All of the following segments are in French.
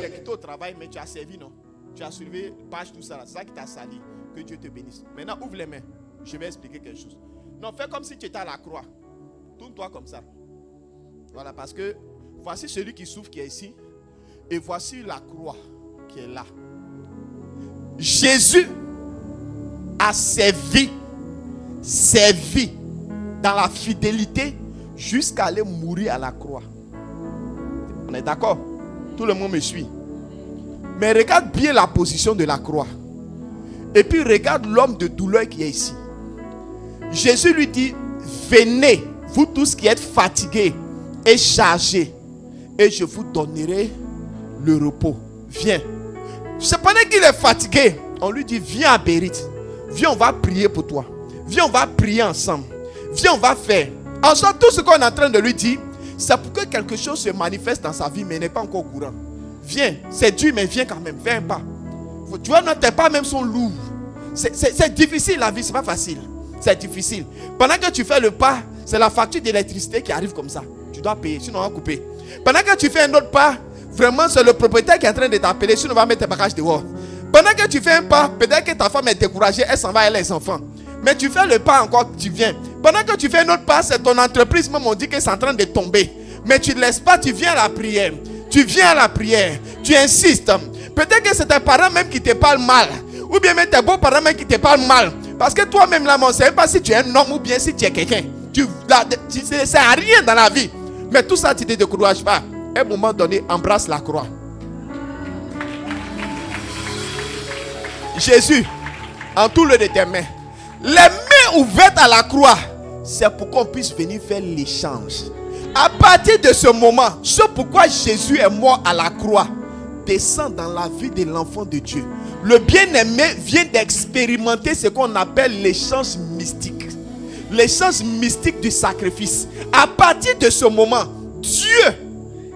Tu es quitté au travail, mais tu as servi, non? Tu as soulevé page, tout ça, là. C'est ça qui t'a sali. Que Dieu te bénisse. Maintenant, ouvre les mains. Je vais expliquer quelque chose. Non, fais comme si tu étais à la croix. Tourne-toi comme ça. Voilà, parce que voici celui qui souffre qui est ici. Et voici la croix qui est là. Jésus a servi dans la fidélité jusqu'à aller mourir à la croix. On est d'accord? Tout le monde me suit. Mais regarde bien la position de la croix. Et puis regarde l'homme de douleur qui est ici. Jésus lui dit, venez, vous tous qui êtes fatigués et chargés, et je vous donnerai le repos. Viens. Cependant qu'il est fatigué, on lui dit, viens à Bérite. Viens, on va prier pour toi. Viens, on va prier ensemble. Viens, on va faire. Ensuite, tout ce qu'on est en train de lui dire, c'est pour que quelque chose se manifeste dans sa vie, mais n'est pas encore au courant. Viens, c'est dur, mais viens quand même. Viens pas. Tu vois, tes pas même sont lourds. C'est difficile la vie, c'est pas facile. C'est difficile. Pendant que tu fais le pas, c'est la facture d'électricité qui arrive comme ça. Tu dois payer, sinon on va couper. Pendant que tu fais un autre pas, vraiment c'est le propriétaire qui est en train de t'appeler, sinon on va mettre tes bagages dehors. Pendant que tu fais un pas, peut-être que ta femme est découragée, elle s'en va avec les enfants. Mais tu fais le pas encore, tu viens. Pendant que tu fais un autre pas, c'est ton entreprise, même on dit que c'est en train de tomber. Mais tu ne laisses pas, tu viens à la prière. Tu viens à la prière, tu insistes. Peut-être que c'est tes parents même qui te parlent mal. Ou bien même tes beaux-parents même qui te parlent mal. Parce que toi-même là, on ne sait pas si tu es un homme ou bien si tu es quelqu'un. Tu ne sais rien dans la vie. Mais tout ça, tu ne te décourages pas. À un moment donné, embrasse la croix. Jésus, entoure-le de tes mains. Les mains ouvertes à la croix, c'est pour qu'on puisse venir faire l'échange. À partir de ce moment, ce pourquoi Jésus est mort à la croix descend dans la vie de l'enfant de Dieu. Le bien-aimé vient d'expérimenter ce qu'on appelle l'échange mystique. L'échange mystique du sacrifice. À partir de ce moment, Dieu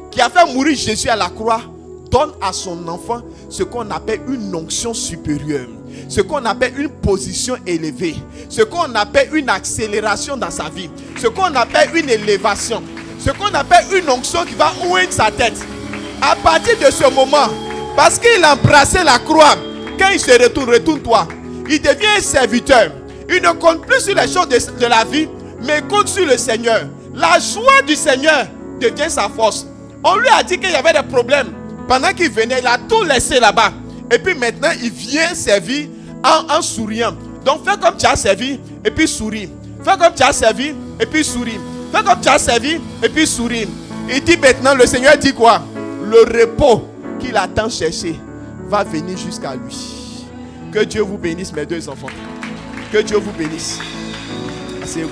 qui a fait mourir Jésus à la croix donne à son enfant ce qu'on appelle une onction supérieure, ce qu'on appelle une position élevée, ce qu'on appelle une accélération dans sa vie, ce qu'on appelle une élévation, ce qu'on appelle une onction qui va ouvrir sa tête. À partir de ce moment, parce qu'il a embrassé la croix, quand il se retourne, retourne-toi, il devient un serviteur. Il ne compte plus sur les choses de la vie, mais il compte sur le Seigneur. La joie du Seigneur devient sa force. On lui a dit qu'il y avait des problèmes. Pendant qu'il venait, il a tout laissé là-bas. Et puis maintenant, il vient servir en souriant. Donc fais comme tu as servi et puis souris. Fais comme tu as servi et puis souris. Fais comme tu as servi et puis souris. Il dit maintenant, le Seigneur dit quoi? Le repos qu'il a tant cherché va venir jusqu'à lui. Que Dieu vous bénisse, mes deux enfants. Que Dieu vous bénisse. Asseyez-vous.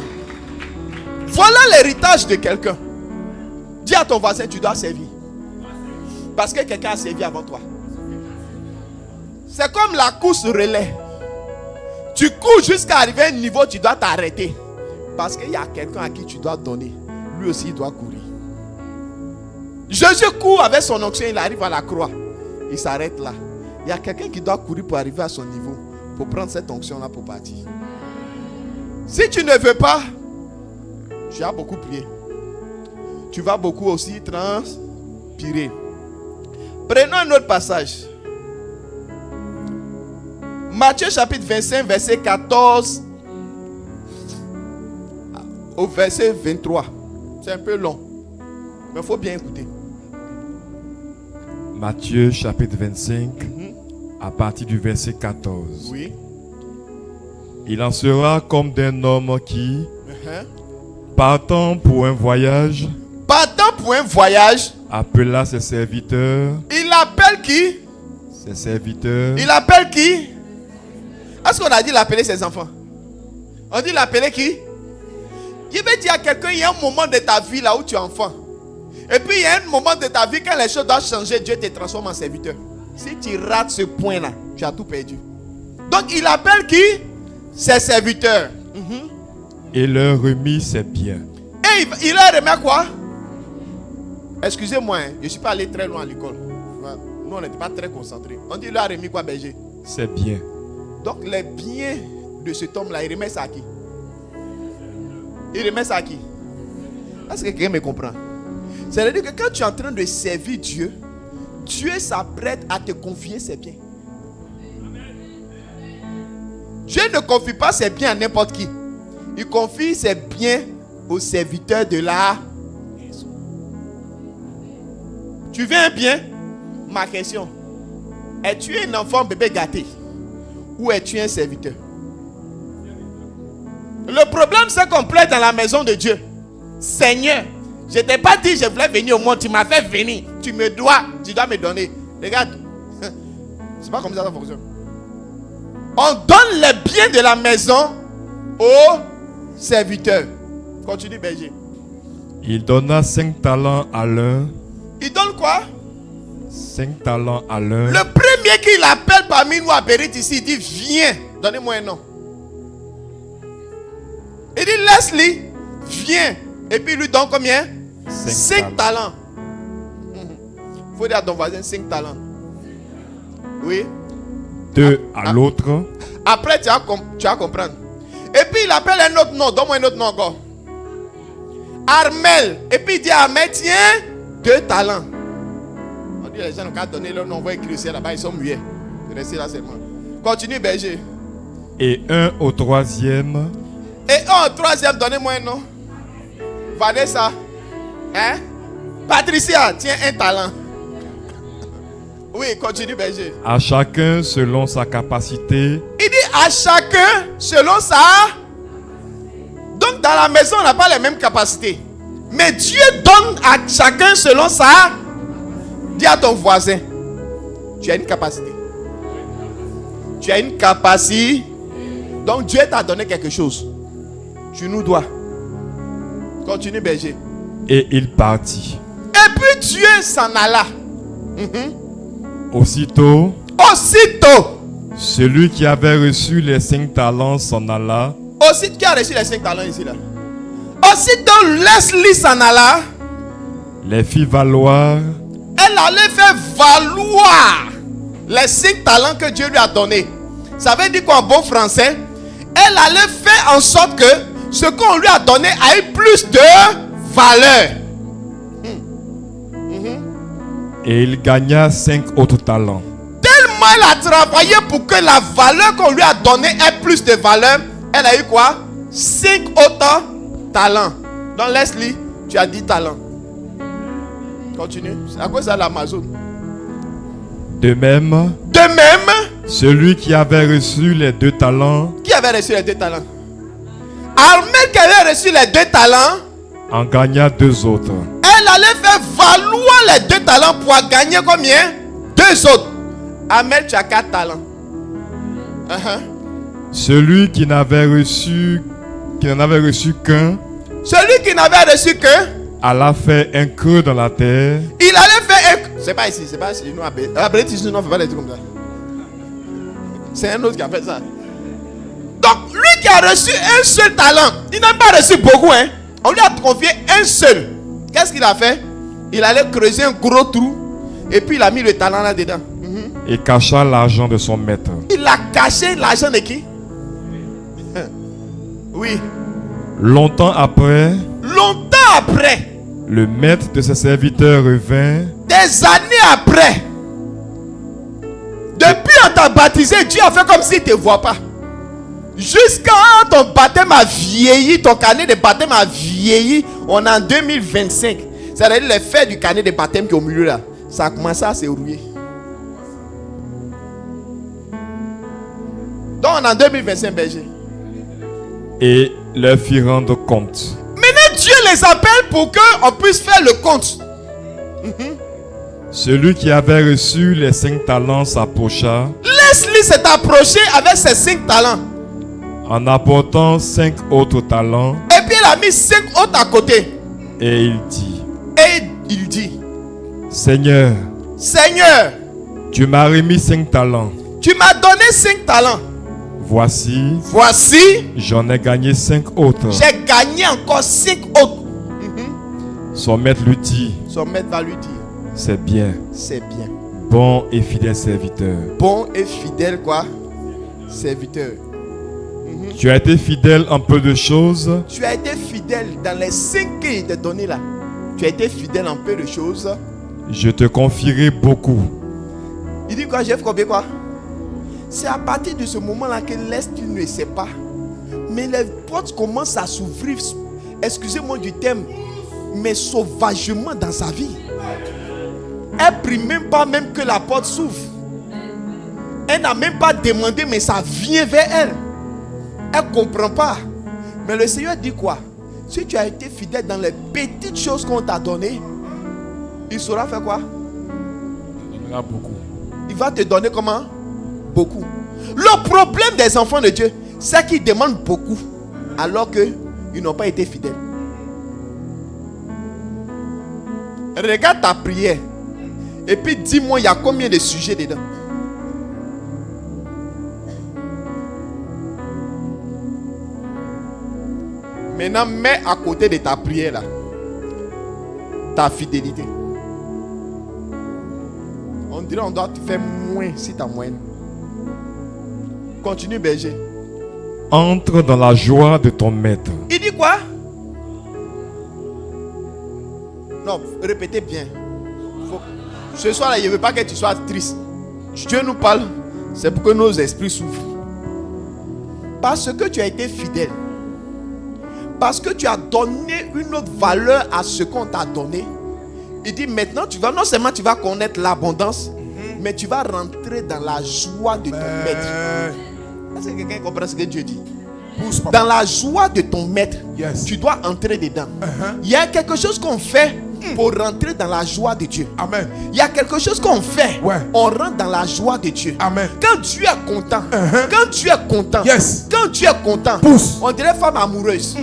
Voilà l'héritage de quelqu'un. Dis à ton voisin, tu dois servir. Parce que quelqu'un a servi avant toi. C'est comme la course relais. Tu cours jusqu'à arriver à un niveau, tu dois t'arrêter. Parce qu'il y a quelqu'un à qui tu dois donner. Lui aussi, il doit courir. Jésus court avec son onction, il arrive à la croix. Il s'arrête là. Il y a quelqu'un qui doit courir pour arriver à son niveau. Pour prendre cette onction-là pour partir. Si tu ne veux pas, tu as beaucoup prié. Tu vas beaucoup aussi transpirer. Prenons un autre passage. Matthieu chapitre 25, verset 14 au verset 23. C'est un peu long, mais il faut bien écouter. Matthieu chapitre 25, à partir du verset 14. Oui. Il en sera comme d'un homme qui, partant pour un voyage, appela ses serviteurs. Il appelle qui? Ses serviteurs. Il appelle qui? Est-ce qu'on a dit l'appeler ses enfants? On dit l'appeler qui? Je vais dire à quelqu'un, il y a un moment de ta vie là où tu es enfant. Et puis il y a un moment de ta vie quand les choses doivent changer, Dieu te transforme en serviteur. Si tu rates ce point là, tu as tout perdu. Donc il appelle qui? Ses serviteurs. Et leur remit ses biens. Et il leur remet quoi? Excusez-moi, je ne suis pas allé très loin à l'école. Nous on n'était pas très concentrés. On dit il leur a remis quoi, berger? Ses biens. Donc les biens de cet homme là, il remet ça à qui? Il remet ça à qui? Est-ce que quelqu'un me comprend? C'est-à-dire que quand tu es en train de servir Dieu, Dieu s'apprête à te confier ses biens. Dieu ne confie pas ses biens à n'importe qui. Il confie ses biens aux serviteurs de la maison. Tu veux un bien? Ma question. Es-tu un enfant bébé gâté? Ou es-tu un serviteur? Le problème c'est qu'on plaît dans la maison de Dieu. Seigneur, je t'ai pas dit je voulais venir au monde, tu m'as fait venir. Tu dois me donner. Regarde, c'est pas comme ça fonctionne. On donne les biens de la maison aux serviteurs. Continue, berger. Il donna 5 talents à l'un. Il donne quoi? 5 talents à l'un. Le premier qui l'appelle parmi nous à Bérite ici, il dit viens, donnez-moi un nom. Il dit laisse-le, viens. Et puis il lui donne combien? 5 talents. Il faut dire à ton voisin 5 talents. Oui. 2 à l'autre. Après tu vas comprendre. Et puis il appelle un autre nom. Donne-moi un autre nom encore. Armel. Et puis il dit à Armel, tiens, 2 talents. On dit les gens n'ont qu'à donner leur nom. On va écrire ici là-bas, ils sont muets. Restez là seulement. Continue, berger. Et 1 au troisième. Et 1 au troisième, donnez-moi un nom. Vanessa. Hein? Patricia, tiens, 1 talent. Oui, continue, berger. À chacun selon sa capacité. Il dit à chacun selon sa. Donc dans la maison, on n'a pas les mêmes capacités. Mais Dieu donne à chacun selon sa. Dis à ton voisin, tu as une capacité. Tu as une capacité. Donc Dieu t'a donné quelque chose. Tu nous dois. Continue, berger. Et il partit. Et puis Dieu s'en alla. Aussitôt, celui qui avait reçu les 5 talents s'en alla. Aussitôt, qui a reçu les 5 talents ici là? Aussitôt, laisse-lui s'en alla. Les fit valoir. Elle allait faire valoir les 5 talents que Dieu lui a donnés. Ça veut dire qu'en bon français, elle allait faire en sorte que ce qu'on lui a donné ait plus de valeur. Et il gagna 5 autres talents. Tellement elle a travaillé pour que la valeur qu'on lui a donnée ait plus de valeur, elle a eu quoi? 5 autres talents. Donc laisse-lui, tu as 10 talents. Continue. C'est à cause de l'Amazon. De même, celui qui avait reçu les 2 talents. Qui avait reçu les 2 talents? Armel qui avait reçu les 2 talents en gagna 2 autres. Elle allait faire valoir les 2 talents pour gagner combien? 2 autres. Armel, tu as 4 talents. Celui qui n'avait reçu qu'un. Celui qui n'avait reçu qu'un. alla faire un creux dans la terre. Il allait faire un. C'est pas ici, c'est pas ici. Nous, à British, nous, on ne fait pas des trucs comme ça. C'est un autre qui a fait ça. Donc, lui qui a reçu un seul talent, il n'a pas reçu beaucoup, hein. On lui a confié un seul. Qu'est-ce qu'il a fait? Il allait creuser un gros trou et puis il a mis le talent là-dedans. Et cacha l'argent de son maître. Il a caché l'argent de qui? Oui. Longtemps après, le maître de ses serviteurs revint. Des années après, depuis on t'a baptisé, Dieu a fait comme s'il ne te voit pas. Jusqu'à ton baptême a vieilli, ton carnet de baptême a vieilli. On est en 2025. C'est-à-dire les faits du carnet de baptême qui est au milieu là, ça a commencé à se rouiller. Donc on est en 2025, berger. Et leur fit rendre compte. Maintenant Dieu les appelle pour qu'on puisse faire le compte. Celui qui avait reçu les 5 talents s'approcha. Laisse-lui s'approcher avec ses 5 talents. En apportant 5 autres talents. Et puis il a mis 5 autres à côté. Et il dit. Seigneur, tu m'as remis 5 talents. Tu m'as donné 5 talents. Voici, j'en ai gagné 5 autres. J'ai gagné encore 5 autres. Son maître lui dit. Son maître va lui dire. C'est bien. C'est bien. Bon et fidèle serviteur. Bon et fidèle quoi? Serviteur. Tu as été fidèle en peu de choses. Tu as été fidèle dans les 5 qu'il t'a donné là. Tu as été fidèle en peu de choses. je te confierai beaucoup. Il dit quoi? J'ai fait combien quoi? C'est à partir de ce moment-là que l'Est il ne sait pas. Mais les portes commencent à s'ouvrir, excusez-moi du terme, mais sauvagement dans sa vie. Elle ne prie même pas même que la porte s'ouvre. Elle n'a même pas demandé, mais ça vient vers elle. Elle ne comprend pas. Mais le Seigneur dit quoi? Si tu as été fidèle dans les petites choses qu'on t'a données, il saura faire quoi? Il donnera beaucoup. Il va te donner comment? Beaucoup. Le problème des enfants de Dieu, c'est qu'ils demandent beaucoup alors qu'ils n'ont pas été fidèles. Regarde ta prière et puis dis-moi, il y a combien de sujets dedans? Maintenant, mets à côté de ta prière là ta fidélité. On dirait on doit te faire moins si tu as moyenne. Continue, berger. Entre dans la joie de ton maître. Il dit quoi? Non, répétez bien. Ce soir là, je ne veux pas que tu sois triste. Dieu nous parle, c'est pour que nos esprits souffrent. Parce que tu as été fidèle. Parce que tu as donné une autre valeur à ce qu'on t'a donné. Il dit maintenant, tu vas non seulement tu vas connaître l'abondance, mais tu vas rentrer dans la joie de ton maître. Est-ce que quelqu'un comprend ce que Dieu dit? Dans la joie de ton maître, tu dois entrer dedans. Il y a quelque chose qu'on fait pour rentrer dans la joie de Dieu. Amen. Il y a quelque chose qu'on fait. On rentre dans la joie de Dieu. Amen. Quand tu es content, quand tu es content, quand tu es content, Pousse. on dirait femme amoureuse.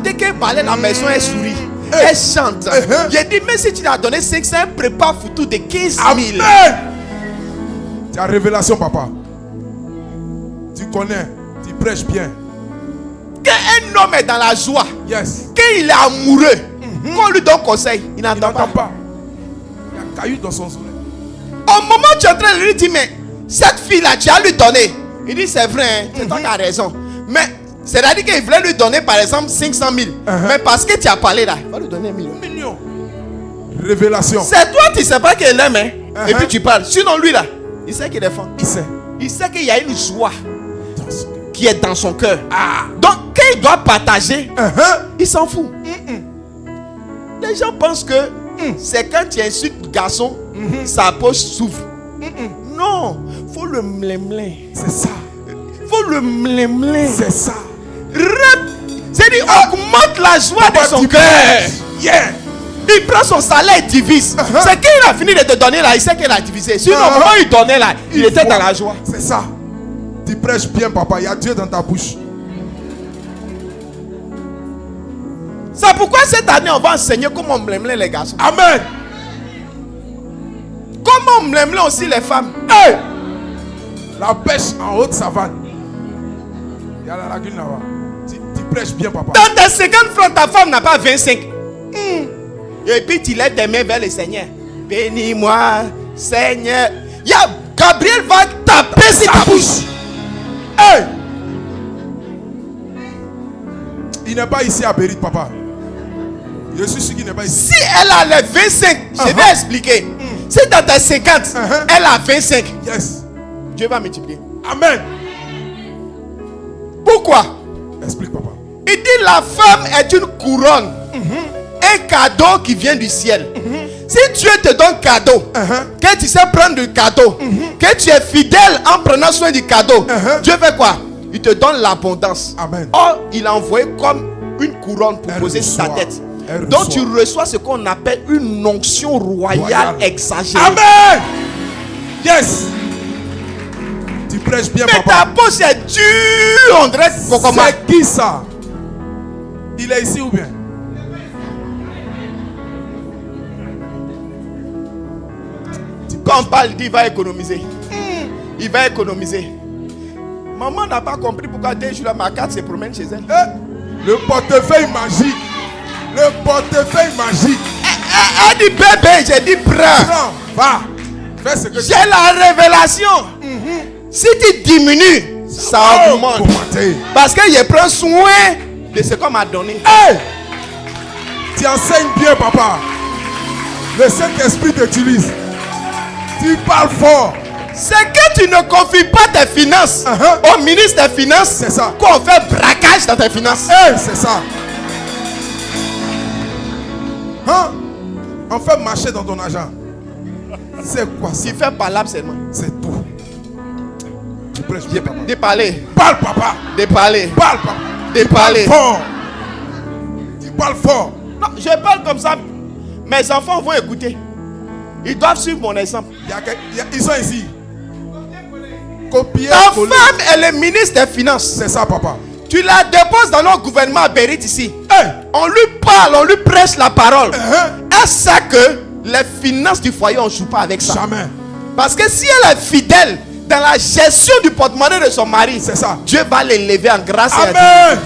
Dès qu'elle parlait la maison, elle sourit. Elle chante. J'ai dit, mais si tu l'as donné 500, elle prépare photo de 15 000. Amen. Tu as révélation, papa. Tu connais, tu prêches bien. Quand un homme est dans la joie, Yes. quand il est amoureux, qu'on lui donne conseil, il Il n'entend n'entend pas. pas. Il y a caillou dans son oreille. Au moment où tu es en train de lui dire, mais cette fille-là, tu as lui donné. Il dit, c'est vrai, hein, c'est toi qui as raison. Mais c'est-à-dire qu'il voulait lui donner, par exemple, 500 000. Mais parce que tu as parlé là, il va lui donner 1 million. Million. Révélation. C'est toi, tu ne sais pas qu'il aime, hein? Et puis tu parles. Sinon, lui là, il sait qu'il défend. Il sait. Il sait qu'il y a une joie Dans son- qui est dans son cœur. Donc, quand il doit partager, il s'en fout. Les gens pensent que c'est quand tu insultes le garçon, sa poche s'ouvre. Non, faut le mlemlin. C'est ça. Faut le mlemlin. C'est ça. C'est-à-dire, augmente la joie de son cœur. Yeah. Il prend son salaire et divise. C'est quand il a fini de te donner là, il sait qu'il a divisé. Sinon, au moment où il donnait là, il était dans la joie. C'est ça. Tu prêches bien, papa. Il y a Dieu dans ta bouche. C'est pourquoi cette année, on va enseigner comment mlemlin les garçons. Amen. Comment mlemlin aussi les femmes. Hey. La pêche en haute savane. Il y a la lagune là-bas. Tu prêches bien, papa. Dans tes 50 francs, ta femme n'a pas 25. Et puis tu lèves tes mains vers le Seigneur. Bénis-moi, Seigneur. Gabriel va taper sur ta bouche. Hey. Il n'est pas ici à Bérit, papa. Je suis sûr qu'il n'est pas ici. Si elle a les 25, je vais expliquer. Si dans tes 50, elle a 25, Yes. Dieu va multiplier. Amen. Pourquoi? Explique, papa. Il dit la femme est une couronne. Un cadeau qui vient du ciel. Si Dieu te donne cadeau, que tu sais prendre du cadeau, que tu es fidèle en prenant soin du cadeau, Dieu fait quoi? Il te donne l'abondance. Amen. Or, il a envoyé comme une couronne pour Elle poser sur ta reçoit. tête. Elle Donc reçoit. tu reçois ce qu'on appelle une onction royale Royale. exagérée. Amen. Yes. Tu prêches bien, Mais papa. ta bouche est dure, on dirait Kokoma. C'est qui ça? Il est ici ou bien? Quand on parle, il dit, il va économiser. Il va économiser. Maman n'a pas compris pourquoi dès jours là, ma carte se promène chez elle. Le portefeuille magique. Le portefeuille magique. Elle dit bébé, j'ai dit prends. Prends, va. Fais ce que tu J'ai la révélation. Si tu diminues, ça augmente. augmenter. Parce que je prends soin de ce qu'on m'a donné. Hey! Tu enseignes bien, papa. Le Saint-Esprit t'utilise. Tu parles fort. C'est que tu ne confies pas tes finances au ministre des Finances. C'est ça. Qu'on fait braquage dans tes finances. C'est ça. Hein? On fait marcher dans ton argent. C'est quoi ça? Tu fais palabre seulement. C'est tout. Tu prêches bien, papa. De parler. Parle, papa. De parler. Parle, papa. De parler. Fort. Tu parles fort. Non, je parle comme ça. Mes enfants vont écouter. Ils doivent suivre mon exemple. Ils sont ici. Copier. Ta femme, elle est ministre des Finances. C'est ça, papa. Tu la déposes dans notre gouvernement à Bérit ici. Hey. On lui parle, on lui prêche la parole. Elle sait que les finances du foyer, on ne joue pas avec ça. Jamais. Parce que si elle est fidèle dans la gestion du porte-monnaie de son mari, c'est ça. Dieu va l'élever en grâce. Amen.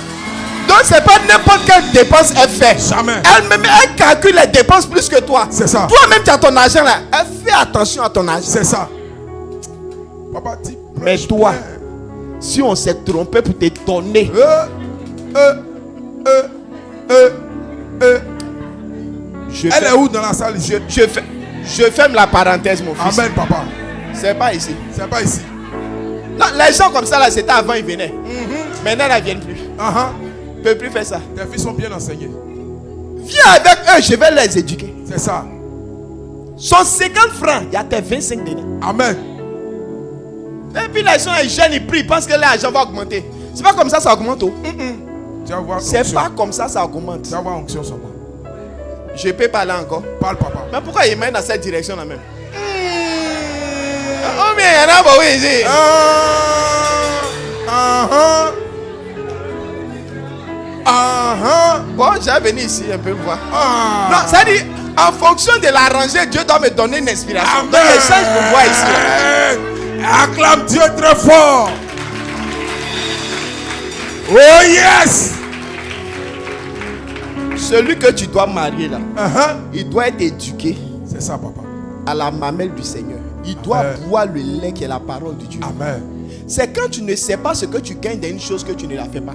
Donc c'est pas n'importe quelle dépense elle fait. Jamais. Elle-même, elle calcule les dépenses plus que toi. C'est ça. Toi-même, tu as ton argent là. Elle fait attention à ton argent. C'est ça. Papa, tu mais toi, si on s'est trompé pour te donner, elle est où dans la salle ici? Je ferme la parenthèse, mon fils. Amen, papa. C'est pas ici. C'est pas ici. Non, les gens comme ça là, c'était avant, ils venaient. Maintenant, ils ne viennent plus. Ils ne peuvent plus faire ça. Tes fils sont bien enseignés. Viens avec eux, je vais les éduquer. C'est ça. Son 50 francs, il y a tes 25 dedans. Amen. Et puis les gens, ils jeunes, ils prient, ils pensent que l'argent va augmenter. C'est pas comme ça, ça augmente. C'est pas comme ça, ça augmente. Tu vas voir onction sur moi. Je peux parler encore. Parle, papa. Mais pourquoi il mène dans cette direction là même? Oh, mais il y en a beaucoup ici. Bon, j'ai venu ici un peu voir. Non, ça dit, en fonction de l'arranger, Dieu doit me donner une inspiration. Amen. Donc, je change pour voir ici. Acclame Dieu très fort. Oh yes. Celui que tu dois marier là, il doit être éduqué. C'est ça, papa. À la mamelle du Seigneur. Il doit boire le lait qui est la parole de Dieu. Amen. C'est quand tu ne sais pas ce que tu gagnes dans une chose que tu ne la fais pas.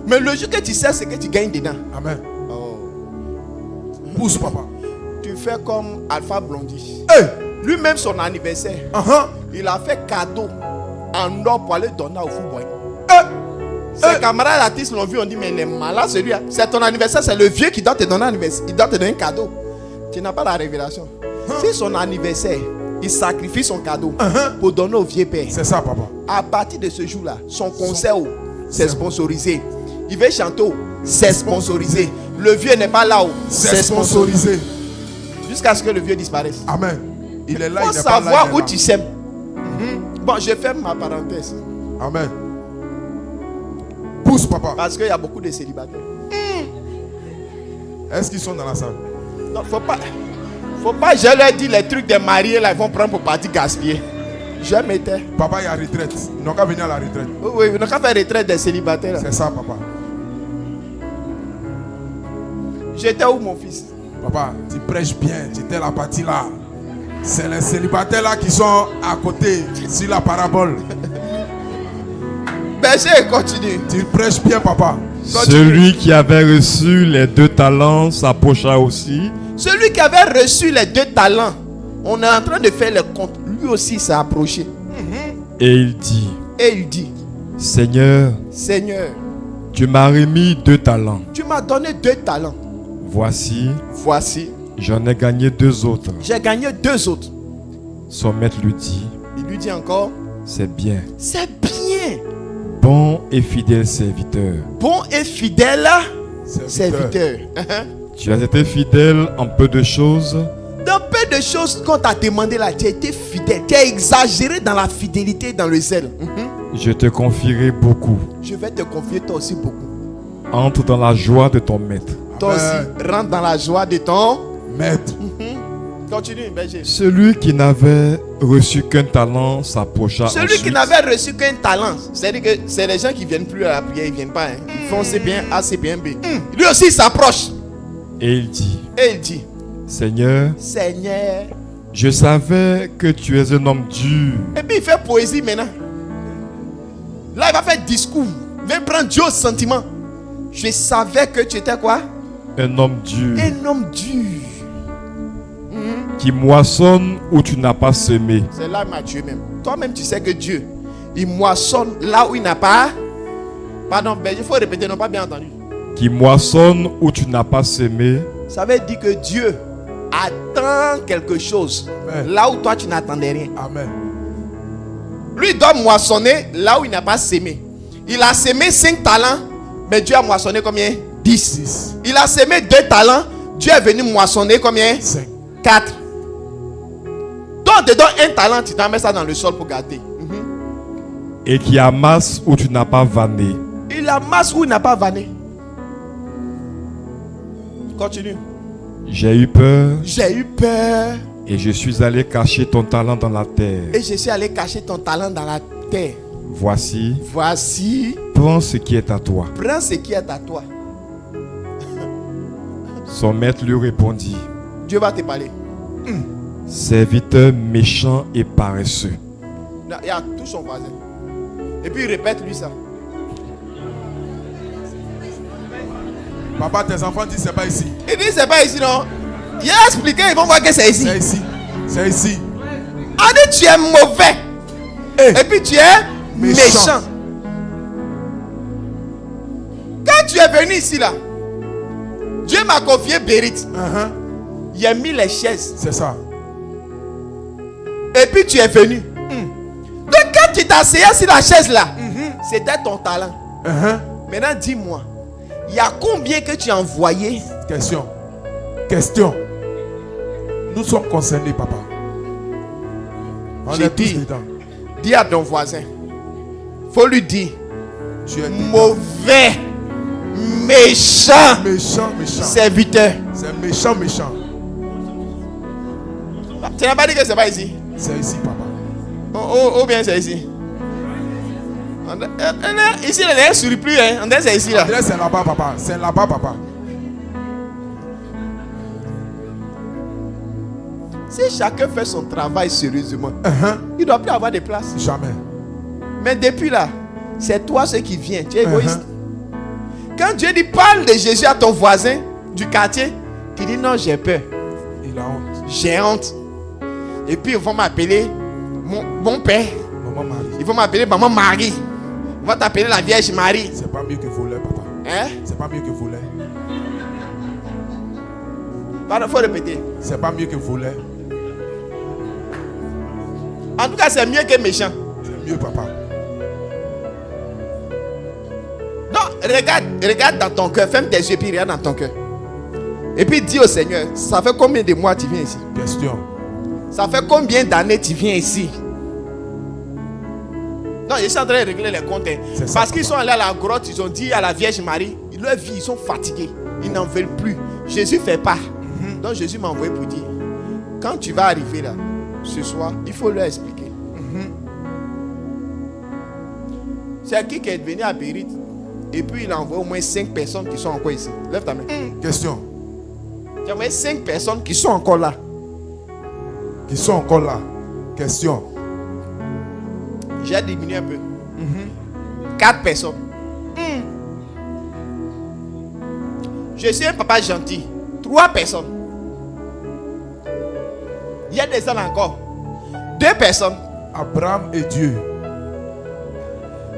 Mais le jour que tu sais ce que tu gagnes dedans. Amen. Oh. Pousse, papa. Tu fais comme Alpha Blondie. Hey. Lui-même, son anniversaire, il a fait cadeau en or pour aller donner au football. Ses camarades artistes l'ont vu, on dit, mais il est malade celui-là. C'est ton anniversaire, c'est le vieux qui doit te donner un anniversaire. Il doit te donner un cadeau. Tu n'as pas la révélation. C'est son anniversaire. Il sacrifie son cadeau pour donner au vieux père. C'est ça, papa. À partir de ce jour-là, son concert, c'est sponsorisé. Il veut chanter, c'est sponsorisé. Le vieux n'est pas là, c'est sponsorisé. Jusqu'à ce que le vieux disparaisse. Amen. Il est là, il faut savoir où tu sèmes. Bon, je ferme ma parenthèse. Amen. Pousse, papa. Parce qu'il y a beaucoup de célibataires. Est-ce qu'ils sont dans la salle? Non, faut pas, je leur dis les trucs des mariés là, ils vont prendre pour partir gaspiller. Je m'étais. Papa, il y a retraite. Ils n'ont qu'à venir à la retraite. Oui, ils n'ont qu'à faire retraite des célibataires. C'est ça, papa. J'étais où, mon fils? Papa, tu prêches bien. Tu étais la partie là. C'est les célibataires là qui sont à côté, sur la parabole. Berger, continue. Tu prêches bien, papa. Continue. Celui qui avait reçu les 2 talents s'approcha aussi. Celui qui avait reçu les 2 talents, on est en train de faire le compte. Lui aussi s'est approché. Et il dit, Seigneur, tu m'as remis 2 talents. Tu m'as donné 2 talents. Voici, j'en ai gagné 2 autres. J'ai gagné 2 autres. Son maître lui dit, il lui dit encore, c'est bien. C'est bien. Bon et fidèle serviteur. Bon et fidèle serviteur. Tu as été fidèle en peu de choses. Dans peu de choses qu'on t'a demandé là, tu as été fidèle. Tu as exagéré dans la fidélité et dans le zèle. Je te confierai beaucoup. Je vais te confier toi aussi beaucoup. Entre dans la joie de ton maître. Toi aussi, rentre dans la joie de ton maître. Continue, berger. Celui qui n'avait reçu qu'un talent s'approcha. Celui qui n'avait reçu qu'un talent, c'est-à-dire que c'est les gens qui viennent plus à la prière, ils viennent pas. Ils font C bien A, C bien B. Lui aussi il s'approche. Et il dit, Seigneur, je savais que tu es un homme dur. Et puis il fait poésie maintenant. Là il va faire discours. Il va prendre Dieu au sentiment. Je savais que tu étais quoi? Un homme dur. Un homme dur. qui moissonne où tu n'as pas semé. C'est là ma Dieu même. Toi-même, tu sais que Dieu, il moissonne là où il n'a pas. Pardon, ben, il faut répéter, non pas bien entendu. Qui moissonne où tu n'as pas semé. Ça veut dire que Dieu attend quelque chose Amen. là où toi tu n'attendais rien. Amen. Lui il doit moissonner là où il n'a pas semé. Il a semé 5 talents, mais Dieu a moissonné combien? 10. 10. Il a semé 2 talents, Dieu est venu moissonner combien? 5. 4. Donc, on te donne 1 talent, tu t'en mets ça dans le sol pour garder. Et qui amasse où tu n'as pas vanné. Il amasse où il n'a pas vanné. Continue. J'ai eu peur J'ai eu peur et je suis allé cacher ton talent dans la terre. et je suis allé cacher ton talent dans la terre. Voici, Voici, prends ce qui est à toi. prends ce qui est à toi. Son maître lui répondit, Dieu va te parler. serviteur méchant et paresseux. Il y a tout son voisin. Et puis il répète lui ça. Papa, tes enfants disent c'est pas ici. Il dit c'est pas ici non. Il a expliqué, ils vont voir que c'est ici. C'est ici. C'est ici. On dit tu es mauvais. Hey. Et puis tu es méchant. Méchant. Quand tu es venu ici là, Dieu m'a confié Bérit. Il a mis les chaises. C'est ça. Et puis tu es venu. Donc quand tu t'asseyais sur la chaise là, c'était ton talent. Maintenant dis-moi, il y a combien que tu as envoyé? Question. Question. Nous sommes concernés, papa. On J'ai est tous dit. dedans. Dis à ton voisin, faut lui dire, Tu es dedans. mauvais, méchant, Méchant, méchant. serviteur. C'est méchant, méchant. Tu n'as pas dit que c'est pas ici? C'est ici, papa. Ou bien c'est ici? Ici, il est surpris, hein? On dirait que c'est ici là. André, c'est là-bas, papa. C'est là-bas, papa. Si chacun fait son travail sérieusement, il ne doit plus avoir de place. Jamais. Mais depuis là, c'est toi ce qui vient. Tu es égoïste. Quand Dieu dit parle de Jésus à ton voisin du quartier, tu dis non, j'ai peur. Il a honte. J'ai honte. Et puis ils vont m'appeler mon père. Maman Marie. Ils vont m'appeler maman Marie. Ils vont t'appeler la Vierge Marie. C'est pas mieux que voler, papa. Hein? C'est pas mieux que voler. Pardon, faut répéter. C'est pas mieux que voler. En tout cas, c'est mieux que méchant. C'est mieux, papa. Non, regarde dans ton cœur. Ferme tes yeux puis regarde dans ton cœur. Et puis dis au Seigneur, ça fait combien de mois tu viens ici? Question. Ça fait combien d'années tu viens ici? Non, je suis en train de régler les comptes. C'est ça, Parce qu'ils papa. sont allés à la grotte, ils ont dit à la Vierge Marie, leur vie, ils sont fatigués. Ils n'en veulent plus. Jésus fait pas. Donc Jésus m'a envoyé pour dire, quand tu vas arriver là, ce soir, il faut leur expliquer. C'est qui est venu à Bérit et puis il a envoyé au moins 5 personnes qui sont encore ici. Lève ta main. Question. Il a envoyé 5 personnes qui sont encore là. Qui sont encore là. Question. J'ai diminué un peu. 4 personnes. Je suis un papa gentil. 3 personnes. Il y a des gens encore. 2 personnes. Abraham et Dieu.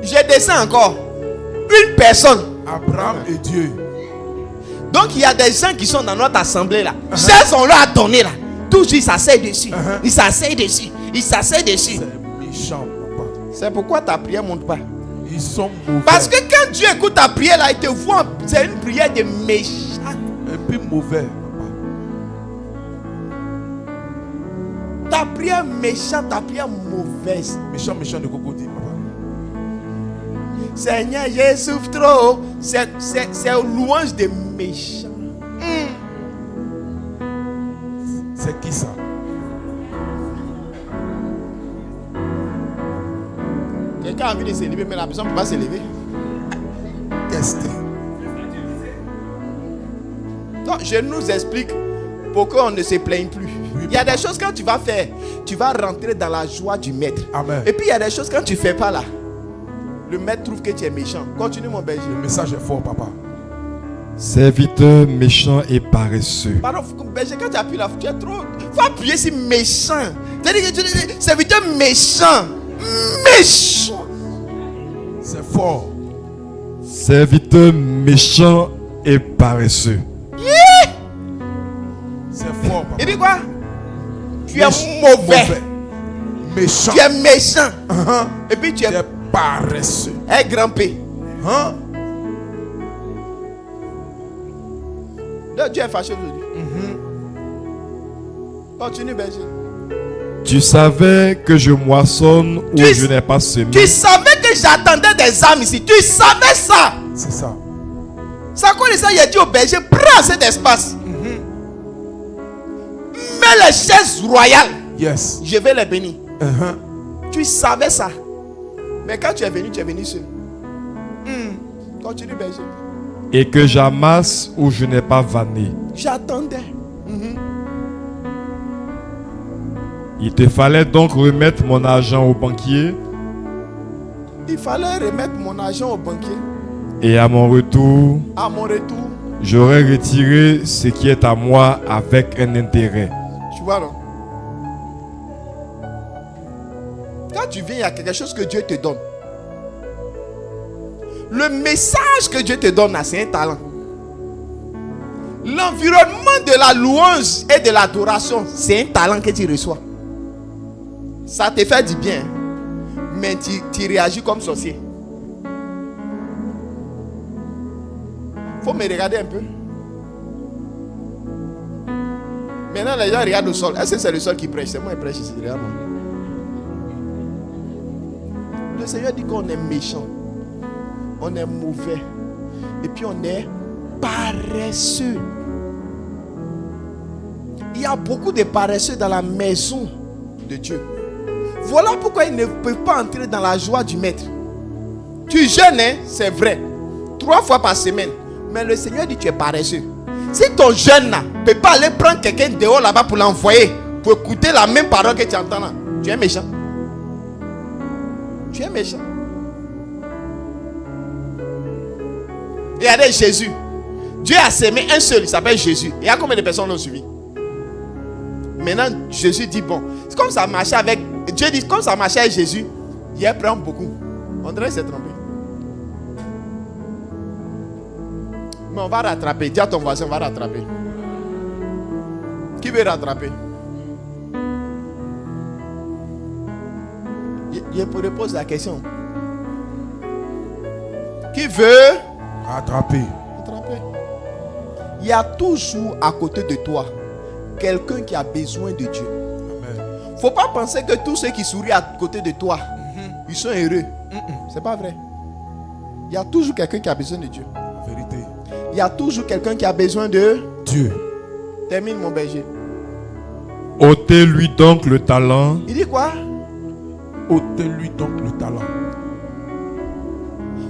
Je descends encore. 1 personne. Abraham et Dieu. Donc il y a des gens qui sont dans notre assemblée là. Celles on leur a donné là. Toujours ils s'asseyent dessus. Ils s'asseyent dessus. Ils s'asseyent dessus. C'est méchant, papa. C'est pourquoi ta prière ne monte pas. Ils sont mauvais. Parce que quand Dieu écoute ta prière là, il te voit. C'est une prière de méchant. Et puis mauvais, papa. Ta prière méchante, ta prière mauvaise. Méchant, méchant de crocodile, papa. Seigneur, je souffre trop. C'est louange de méchants. C'est qui ça? Quelqu'un a envie de se lever, mais la personne ne peut pas se lever. Question. Donc, je nous explique pourquoi on ne se plaigne plus. Il y a des choses quand tu vas faire, tu vas rentrer dans la joie du maître. Amen. Et puis il y a des choses quand tu ne fais pas là. Le maître trouve que tu es méchant. Continue mon berger. Le message est fort, papa. Serviteur méchant et paresseux. Pardon, berger, quand tu appuies là, tu es trop. Faut appuyer sur méchant. C'est-à-dire que tu dis serviteur méchant. Méchant. C'est fort. Serviteur méchant et paresseux. C'est fort, papa. Il dit quoi? Tu es mauvais. Méchant. Tu es méchant. Et puis tu Tu es es paresseux. grand P. Hein? Là, Dieu est fâché aujourd'hui. Continue, berger. Tu savais que je moissonne où Tu- je n'ai pas semé. Tu savais que j'attendais des âmes ici. Tu savais ça. C'est ça. Ça quoi ça, il a dit au berger, prends cet espace. Mets les chaises royales. Yes. Je vais les bénir. Tu savais ça. Mais quand tu es venu seul. Continue, berger. Et que j'amasse où je n'ai pas vanné. J'attendais. Il te fallait donc remettre mon argent au banquier. Il fallait remettre mon argent au banquier. Et à mon retour, À mon retour, j'aurais retiré ce qui est à moi avec un intérêt. tu vois non? Quand tu viens, il y a quelque chose que Dieu te donne. Le message que Dieu te donne là, c'est un talent. L'environnement de la louange et de l'adoration, c'est un talent que tu reçois. Ça te fait du bien, mais tu réagis comme sorcier. Faut me regarder un peu. Maintenant, les gens regardent au sol. Est-ce que c'est le sol qui prêche? C'est moi qui prêche ici. Regarde-moi. Le Seigneur dit qu'on est méchant, on est mauvais, et puis on est paresseux. Il y a beaucoup de paresseux dans la maison de Dieu. Voilà pourquoi ils ne peuvent pas entrer dans la joie du maître. Tu jeûnes, hein, c'est vrai, 3 fois par semaine. Mais le Seigneur dit tu es paresseux. Si ton jeûne là ne peut pas aller prendre quelqu'un dehors là-bas pour l'envoyer, pour écouter la même parole que tu entends là, tu es méchant. Tu es méchant. Regardez Jésus. Dieu a sémé un seul, il s'appelle Jésus. Il y a combien de personnes l'ont suivi? Maintenant, Jésus dit bon, c'est comme ça marchait avec Dieu dit comme ça marchait avec Jésus, il prend beaucoup. On dirait qu'il s'est trompé. Mais on va rattraper. Dis à ton voisin, on va rattraper. Qui veut rattraper? Je pourrais poser la question. Qui veut Rattraper. rattraper? Il y a toujours à côté de toi quelqu'un qui a besoin de Dieu. Amen. Faut pas penser que tous ceux qui sourient à côté de toi, ils sont heureux. C'est pas vrai. Il y a toujours quelqu'un qui a besoin de Dieu. Vérité. Il y a toujours quelqu'un qui a besoin de Dieu. Termine mon berger. Ôtez-lui donc le talent Il dit quoi? Ôtez-lui donc le talent.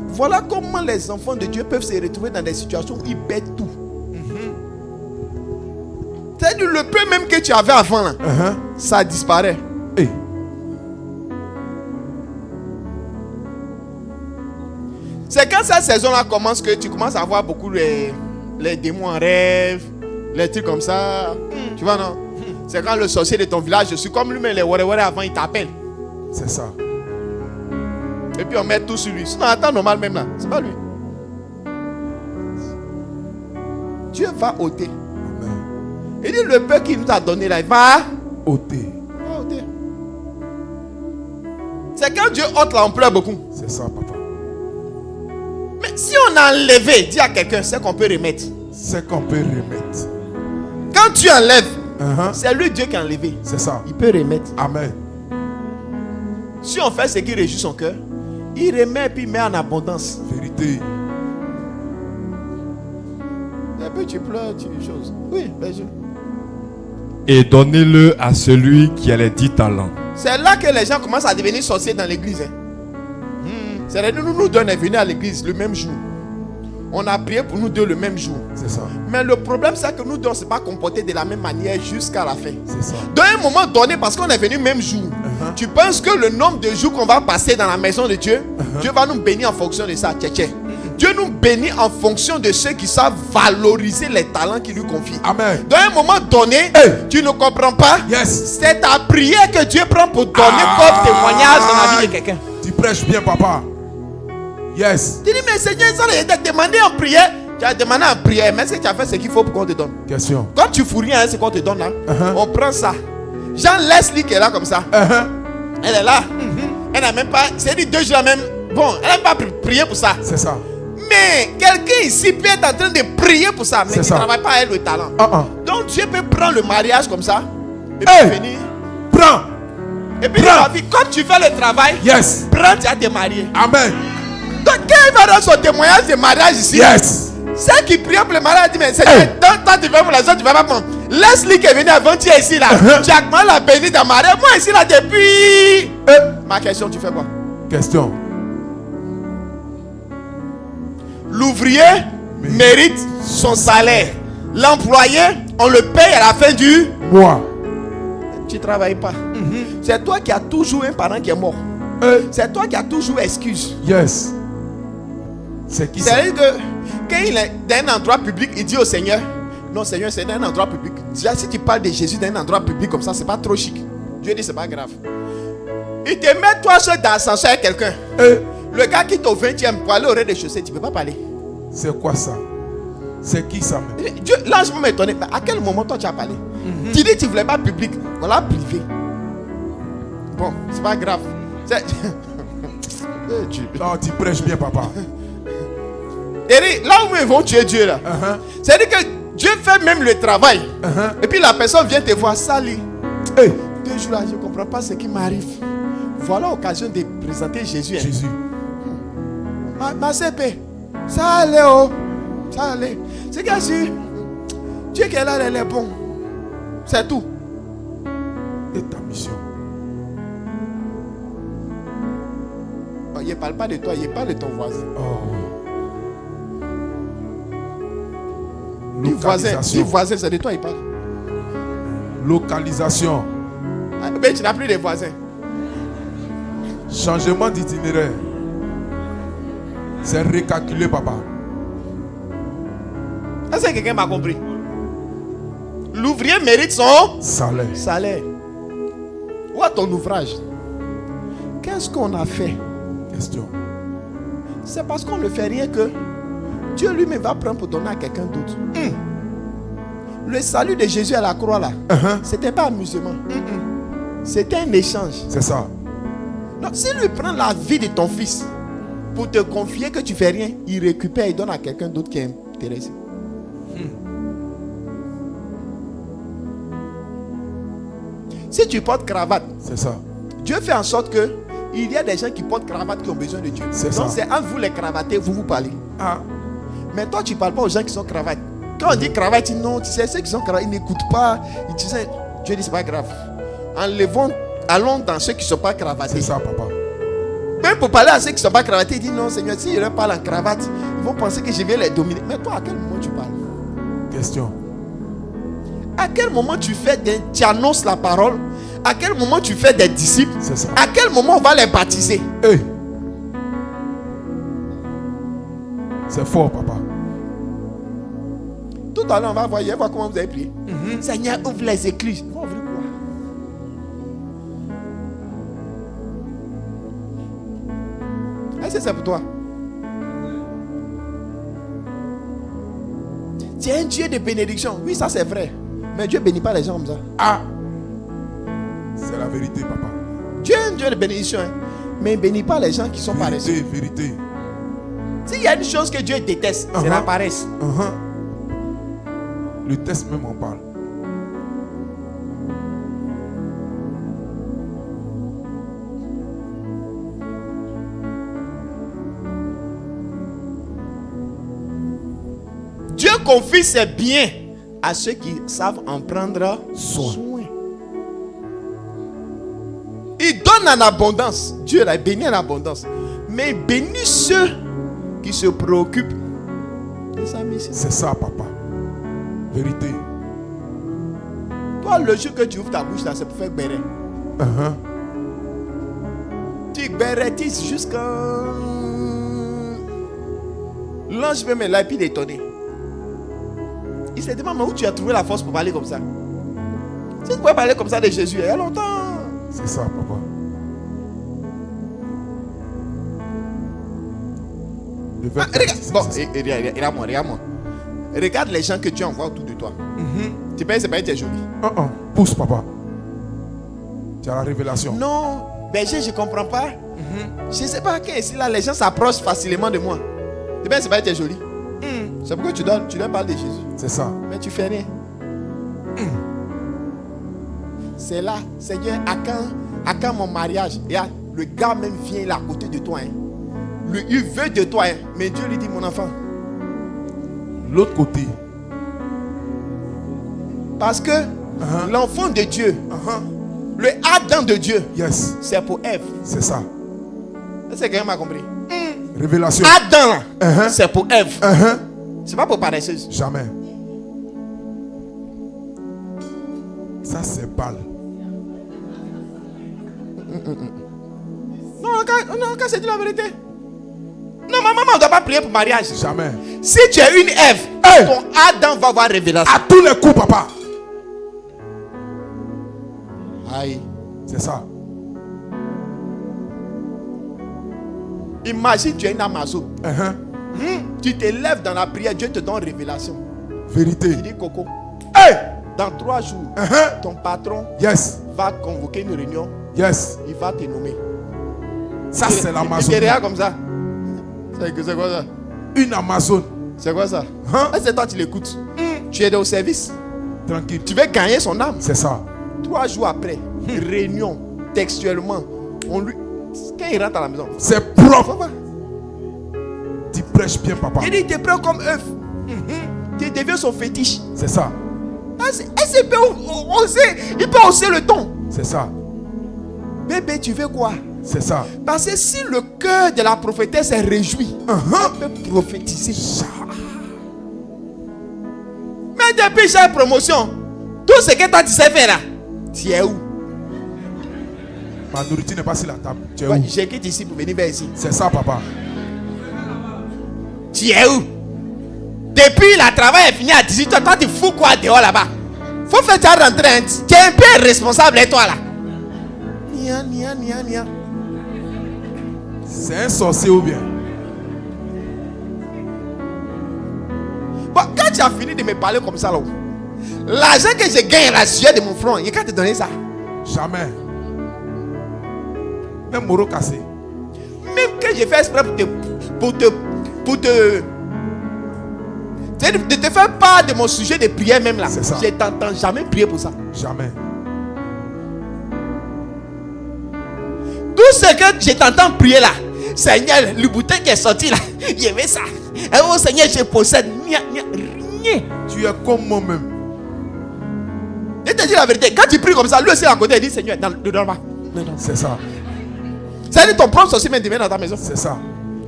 Voilà comment les enfants de Dieu peuvent se retrouver dans des situations où ils perdent tout. C'est-à-dire le peu même que tu avais avant là, ça disparaît. Hey. C'est quand cette saison-là commence que tu commences à voir beaucoup les démons en rêve, les trucs comme ça. Tu vois, non? C'est quand le sorcier de ton village, je suis comme lui, mais les waré avant, il t'appelle. C'est ça. Et puis on met tout sur lui. Sinon, attends normal même là. C'est pas lui. Dieu va ôter. Amen. Il dit le peu qu'il nous a donné là, il va Ôter. ôter. C'est quand Dieu ôte là, on pleure beaucoup. C'est ça, papa. Mais si on a enlevé, dis à quelqu'un, c'est qu'on peut remettre. C'est qu'on peut remettre. Quand tu enlèves, c'est lui Dieu qui a enlevé. C'est ça. Il peut remettre. Amen. Si on fait ce qui réjouit son cœur, il remet et puis il met en abondance. Vérité. Et puis tu pleures, tu dis choses. Oui, bien sûr. et donnez-le à celui qui a les 10 talents. C'est là que les gens commencent à devenir sorciers dans l'église. C'est nous deux, on est venus à l'église le même jour. On a prié pour nous deux le même jour. C'est ça. Mais le problème, c'est que nous deux, on ne s'est pas comportés de la même manière jusqu'à la fin. C'est ça. Dans un moment donné, parce qu'on est venu le même jour, tu penses que le nombre de jours qu'on va passer dans la maison de Dieu, Dieu va nous bénir en fonction de ça. Tché, tché. Dieu nous bénit en fonction de ceux qui savent valoriser les talents qu'il lui confie. Amen. Dans un moment donné, tu ne comprends pas. Yes. C'est ta prière que Dieu prend pour donner comme témoignage dans la vie de quelqu'un. Tu prêches bien, papa. Yes. Tu dis, mais Seigneur, ça il t'a demandé en prière. Tu as demandé en prière, mais est-ce que tu as fait ce qu'il faut pour qu'on te donne? Question. Quand tu fous rien, ce qu'on te donne là, on prend ça. Jean Leslie qui est là comme ça. Elle est là. Elle n'a même pas. C'est dit 2 jours même. Bon, elle n'a pas prié pour ça. C'est ça. Mais quelqu'un ici peut être en train de prier pour ça, mais qui ne travaille pas avec le talent. Donc Dieu peut prendre le mariage comme ça. Et puis venir. Prends. Et puis dans la vie, quand tu fais le travail, yes. Prends, tu as te marier. Amen. Donc quand il va dans son témoignage de mariage ici, yes. Ceux qui prient pour le mariage disent, mais Seigneur, tant tu fais pour la chose, tu ne vas pas prendre. Laisse-lui qui est venu avant tu es ici là. Tu as comment la béni dans mariage. Moi ici là depuis. Ma question, tu fais quoi? Question. L'ouvrier mérite son salaire. L'employé, on le paye à la fin du mois. Tu ne travailles pas. C'est toi qui as toujours un parent qui est mort. C'est toi qui as toujours excuse. Yes. C'est qui ça? C'est-à-dire que quand il est dans un endroit public, il dit au Seigneur, non Seigneur, c'est dans un endroit public. Déjà si tu parles de Jésus dans un endroit public comme ça, c'est pas trop chic. Dieu dit c'est pas grave. Il te met toi seul dans l'ascenseur avec quelqu'un. Le gars qui est au 20e pour aller au rez-de-chaussée, tu ne peux pas parler. C'est quoi ça? C'est qui ça? Dieu, là je me étonné. À quel moment toi tu as parlé? Tu dis que tu ne voulais pas public, voilà privé. Bon, c'est pas grave. Non, tu prêches bien, papa. Et là où ils vont tuer Dieu là, c'est-à-dire que Dieu fait même le travail. Et puis la personne vient te voir, salut. 2 jours là, je ne comprends pas ce qui m'arrive. Voilà l'occasion de présenter Jésus. Jésus. Ma CP, ça allait, oh. Ça allait. C'est que Dieu qui est là, il est bon. C'est tout. Et ta mission. Oh, il ne parle pas de toi, il parle de ton voisin. Du voisin, c'est de toi il parle. Localisation. Mais tu n'as plus de voisins. Changement d'itinéraire. C'est recalculé, papa. Est-ce que quelqu'un m'a compris? L'ouvrier mérite son salaire. Où est ton ouvrage? Qu'est-ce qu'on a fait? Question. C'est parce qu'on ne fait rien que Dieu lui-même va prendre pour donner à quelqu'un d'autre. Le salut de Jésus à la croix là, c'était pas amusement. C'était un échange. C'est ça. Donc s'il lui prend la vie de ton fils pour te confier que tu fais rien, il récupère et donne à quelqu'un d'autre qui est intéressé. Si tu portes cravate, c'est ça. Dieu fait en sorte que il y a des gens qui portent cravate qui ont besoin de Dieu. Donc c'est entre vous les cravatés, vous parlez. Mais toi tu ne parles pas aux gens qui sont cravates. Quand on dit cravate, non, tu sais, ceux qui sont cravates, ils n'écoutent pas. Ils disent, Dieu dit c'est pas grave. Allons dans ceux qui ne sont pas cravatés. C'est ça, papa. Même pour parler à ceux qui ne sont pas cravatés, il dit non Seigneur, si je leur parle en cravate, ils vont penser que je vais les dominer. Mais toi, à quel moment tu parles? Question. À quel moment tu annonces la parole? À quel moment tu fais des disciples? C'est ça. À quel moment on va les baptiser? C'est fort, papa. Tout à l'heure, on va voir comment vous avez prié. Seigneur, ouvre les écluses. Ils vont ouvrir quoi? Est-ce que c'est pour toi? Tu es un Dieu de bénédiction. Oui, ça c'est vrai. Mais Dieu ne bénit pas les gens comme ça. C'est la vérité, papa. Dieu est un Dieu de bénédiction. Mais il ne bénit pas les gens qui sont paresseux. Vérité. S'il y a une chose que Dieu déteste, c'est la paresse. Le test même en parle. Dieu confie ses biens à ceux qui savent en prendre soin. Il donne en abondance. Dieu l'a béni en abondance. Mais il bénit ceux qui se préoccupent de sa mission. C'est ça, papa. Vérité. Toi, le jour que tu ouvres ta bouche là, c'est pour faire béret. Tu bérétises jusqu'à... L'ange même est là et puis il est étonné. Il se demande, mais où tu as trouvé la force pour parler comme ça? Si tu pouvais parler comme ça de Jésus, il y a longtemps. C'est ça, papa. Le Ah, verset regarde, 26, bon, c'est ça. regarde-moi, regarde-moi. Regarde les gens que tu envoies autour de toi. Tu penses que c'est joli? Pousse, papa. Tu as la révélation. Non, berger, je ne comprends pas. Je ne sais pas qui est ici là, les gens s'approchent facilement de moi. Tu penses que c'est joli? C'est pourquoi tu dois parler de Jésus. C'est ça. Mais tu fais rien. C'est là, Seigneur, à quand mon mariage? Et le gars même vient là à côté de toi. Il veut de toi. Mais Dieu lui dit, mon enfant. L'autre côté. Parce que l'enfant de Dieu, le Adam de Dieu, Yes. c'est pour Ève. C'est ça. Est-ce que quelqu'un m'a compris? Révélation. Adam, là, c'est pour Ève. C'est pas pour paresseuse. Jamais. Ça, c'est balle. Non, quand c'est dit la vérité. Non, ma maman ne doit pas prier pour mariage. Jamais. Si tu es une Ève, ton Adam va avoir révélation. À tous les coups, papa. Aïe. C'est ça. Imagine, tu es une Amazon. Tu te lèves dans la prière, Dieu te donne révélation. Vérité. Il dit, Coco, Hey! dans 3 jours, ton patron Yes. va convoquer une réunion. Yes. Il va te nommer. Ça, c'est Il l'Amazon. te regarde comme ça. C'est quoi ça? Une Amazon. C'est quoi ça? C'est toi, tu l'écoutes. Tu es au service. Tranquille. Tu veux gagner son âme. C'est ça. 3 jours après, réunion, textuellement, on lui... Quand il rentre à la maison, C'est propre. papa, Tu prêches bien, papa. il dit, il te prend comme œuf. Tu deviens son fétiche. C'est ça. Est-ce qu'il peut oser? Il peut hausser le ton. C'est ça. Bébé, tu veux quoi? C'est ça. Parce que si le cœur de la prophétesse est réjoui, on peut prophétiser. Mais depuis chaque promotion, tout ce que toi tu sais faire là, tu es où? Ma nourriture n'est pas sur la table. Tu es Ouais, où? je quitte ici pour venir vers ici. C'est ça, papa. Tu es où? Depuis le travail est fini à 18h, toi tu fous quoi dehors là-bas? Faut faire ta rentrée. Tu es un peu responsable, et toi là. Nia, nia, nia, nia. C'est un sorcier ou bien? Bon, quand tu as fini de me parler comme ça là, l'argent que je gagne là, sujet de mon front, il can't te donner ça. Jamais. Même Moro cassé. Même que je fais exprès de te faire part de mon sujet de prière même là. C'est ça. Je t'entends jamais prier pour ça. Jamais. Tout ce que je t'entends prier là, Seigneur, le bouton qui est sorti là, il y avait ça. Et oh Seigneur, je possède. Rien. Tu es comme moi-même. Je te dis la vérité, quand tu pries comme ça, lui aussi à côté, il dit Seigneur, ne dors pas. Non. C'est ça. C'est-à-dire ton propre sorcier même dans ta maison. C'est ça.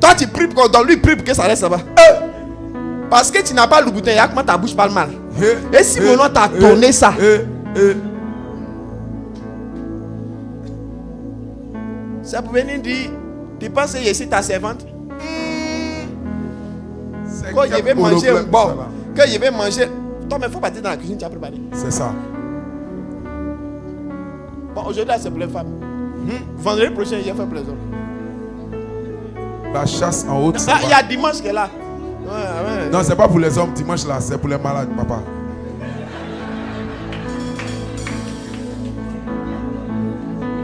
Toi tu pries pour dans lui, prie pour que ça reste là-bas. Parce que tu n'as pas le bouton, il y a comment ta bouche parle mal. Et si mon nom t'a tourné ça, ça peut venir dire, tu penses que je suis ta servante? Quand je vais manger un bon, quand je vais manger, toi, mais il faut partir dans la cuisine, tu as préparé. C'est ça. Bon, aujourd'hui, c'est pour les femmes. Vendredi prochain, je vais faire pour les hommes. La chasse en haute. Ah, il y a dimanche qui est là. Ouais. Non, c'est pas pour les hommes. Dimanche là, c'est pour les malades, papa.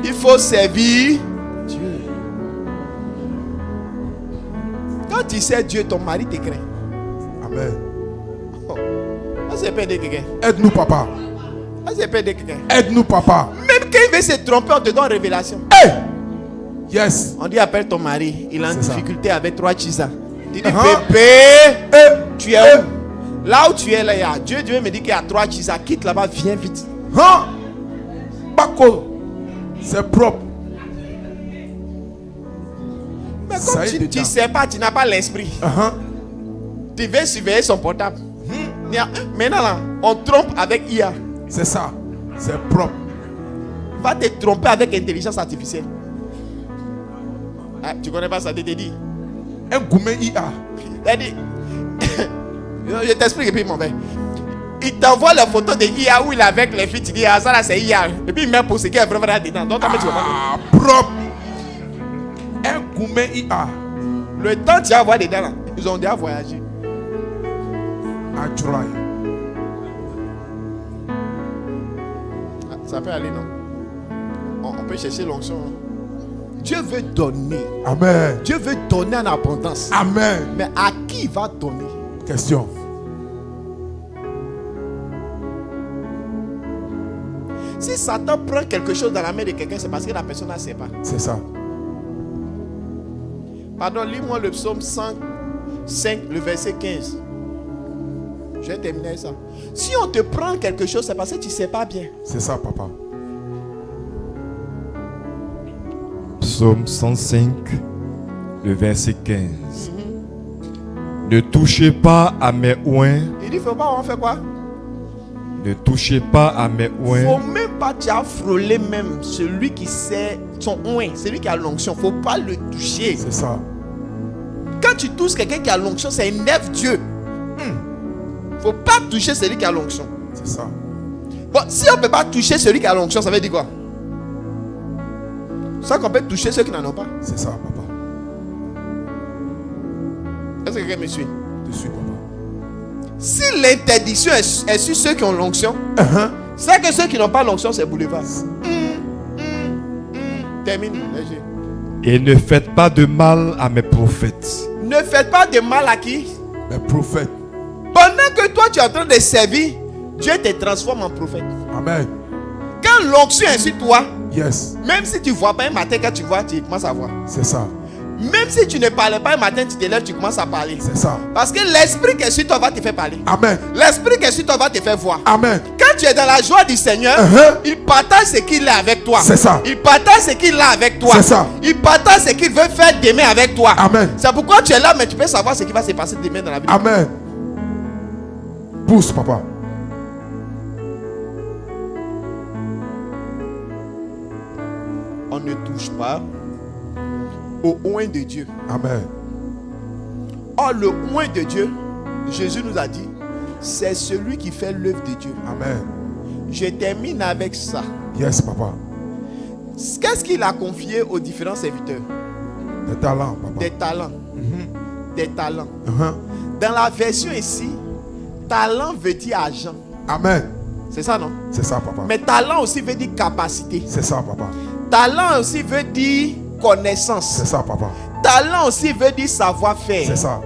Il faut servir Dieu. Quand tu sais Dieu, ton mari te craint. Amen. C'est pas de quelqu'un. Aide-nous, papa. C'est pas de quelqu'un. Aide-nous, papa. Même quand il veut se tromper, on te donne révélation. Hey! Yes. On dit appelle ton mari. Il a une C'est ça. difficulté avec 3 chisas. Il dit bébé, tu es où? Là où tu es là, il y a Dieu me dit qu'il y a 3 chisas. Quitte là-bas, viens vite. Bako. C'est propre. Mais Ça comme y est tu dedans. ne sais pas, tu n'as pas l'esprit. Tu veux surveiller son portable. Maintenant là, on trompe avec IA. C'est ça. C'est propre. Va te tromper avec intelligence artificielle. Ah, tu connais pas ça, te dit. Un gourmet IA. Il a dit, je t'explique et puis il m'en va. Il t'envoie la photo de IA où il est avec les filles. Tu dis, ah ça là c'est IA. Et puis il met pour ce qui est vraiment dedans. Donc comment tu vas pas. Ah, propre. Un gourmet IA. Le temps tu vas voir dedans là. Ils ont déjà voyagé. À Tchouraï. Ça peut aller, non? On peut chercher l'onction. Dieu veut donner. Amen. Dieu veut donner en abondance. Amen. Mais à qui il va donner? Question. Si Satan prend quelque chose dans la main de quelqu'un, c'est parce que la personne ne sait pas. C'est ça. Pardon, lis-moi le psaume 105, le verset 15. Je vais terminer ça. Si on te prend quelque chose, c'est parce que tu ne sais pas bien. C'est ça, papa. Psaume 105, le verset 15. Ne touchez pas à mes oins. Il dit, faut pas, on fait quoi? Ne touchez pas à mes Faut oins. même pas, tu as frôlé même celui qui sait son oin, celui qui a l'onction. Faut pas le toucher. C'est ça. Quand tu touches quelqu'un qui a l'onction, ça énerve Dieu. Faut pas toucher celui qui a l'onction. C'est ça. Bon, si on peut pas toucher celui qui a l'onction, ça veut dire quoi? Ça qu'on peut toucher ceux qui n'en ont pas. C'est ça, papa. Est-ce que quelqu'un me suit? Je suis papa. Si l'interdiction est sur ceux qui ont l'onction, c'est que ceux qui n'ont pas l'onction, c'est boulevard. Termine. Léger. Et ne faites pas de mal à mes prophètes. Ne faites pas de mal à qui? Mes prophètes. Pendant que toi tu es en train de servir, Dieu te transforme en prophète. Amen. Quand l'onction est sur toi, Yes. même si tu ne vois pas un matin, quand tu vois, tu commences à voir. C'est ça. Même si tu ne parlais pas un matin, tu te lèves, tu commences à parler. C'est ça. Parce que l'esprit qui est sur toi va te faire parler. Amen. L'esprit qui est sur toi va te faire voir. Amen. Quand tu es dans la joie du Seigneur, il partage ce qu'il a avec toi. C'est ça. Il partage ce qu'il a avec toi. C'est ça. Il partage ce qu'il veut faire demain avec toi. Amen. C'est pourquoi tu es là, mais tu peux savoir ce qui va se passer demain dans la vie. Amen. Pousse, papa. On ne touche pas au oint de Dieu. Amen. Or, le oint de Dieu, Jésus nous a dit, c'est celui qui fait l'œuvre de Dieu. Amen. Je termine avec ça. Yes, papa. Qu'est-ce qu'il a confié aux différents serviteurs? Des talents, papa. Des talents. Des talents. Uh-huh. Dans la version ici, talent veut dire argent. Amen. C'est ça, non? C'est ça, papa. Mais talent aussi veut dire capacité. C'est ça, papa. Talent aussi veut dire connaissance. C'est ça, papa. Talent aussi veut dire savoir-faire. C'est ça.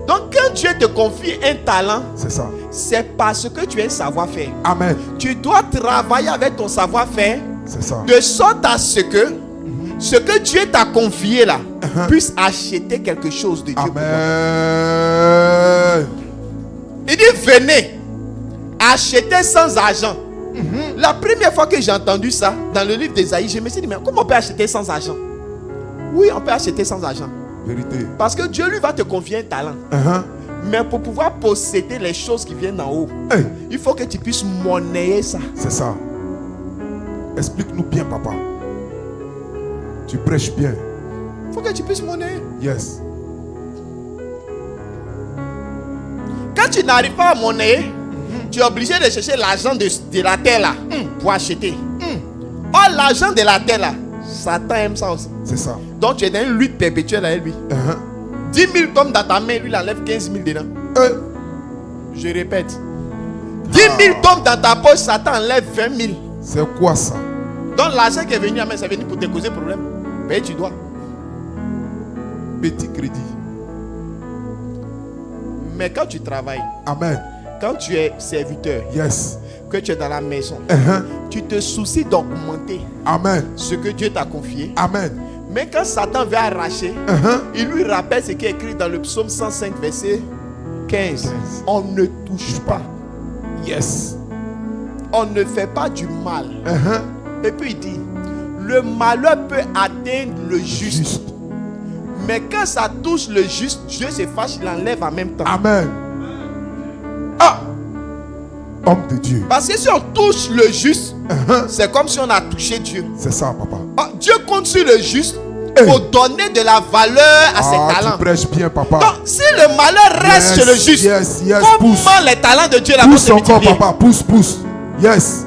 Donc quand Dieu te confie un talent, C'est ça. c'est parce que tu as un savoir-faire. Amen. Tu dois travailler avec ton savoir-faire C'est ça. de sorte à ce que Dieu t'a confié là puisse acheter quelque chose de Dieu pour toi. Amen. Il dit venez acheter sans argent. La première fois que j'ai entendu ça dans le livre d'Ésaïe, je me suis dit mais comment on peut acheter sans argent? Oui, on peut acheter sans argent. Vérité. Parce que Dieu lui va te confier un talent. Mais pour pouvoir posséder les choses qui viennent d'en haut, Hey, il faut que tu puisses monnayer ça. c'est ça. Explique-nous bien, papa. Tu prêches bien. Il faut que tu puisses monnayer. Yes. Quand tu n'arrives pas à monnayer, tu es obligé de chercher l'argent de la terre là pour acheter. Or, l'argent de la terre là, Satan aime ça aussi. C'est ça. Donc tu es dans une lutte perpétuelle avec lui. 10 000 tombent dans ta main, lui il enlève 15 000 dedans. Je répète. 10 000 tombent dans ta poche, Satan enlève 20 000. C'est quoi ça? Donc l'argent qui est venu à main, c'est venu pour te causer problème. Payer tu dois. Petit crédit. Mais quand tu travailles, Amen. quand tu es serviteur, Yes. que tu es dans la maison, tu te soucies d'augmenter Amen. ce que Dieu t'a confié. Amen. Mais quand Satan veut arracher, il lui rappelle ce qui est écrit dans le psaume 105, verset 15. On ne touche pas. Yes. On ne fait pas du mal. Et puis il dit, le malheur peut atteindre le juste. Mais quand ça touche le juste, Dieu se fâche, il enlève en même temps. Amen. Ah! Homme de Dieu. Parce que si on touche le juste, c'est comme si on a touché Dieu. C'est ça, papa. Ah, Dieu compte sur le juste pour donner de la valeur à ses talents. Tu prêches bien, papa. Donc, si le malheur reste chez le juste, comment pousse. les talents de Dieu là vont Pousse se encore, multiplier? papa. Pousse. Yes.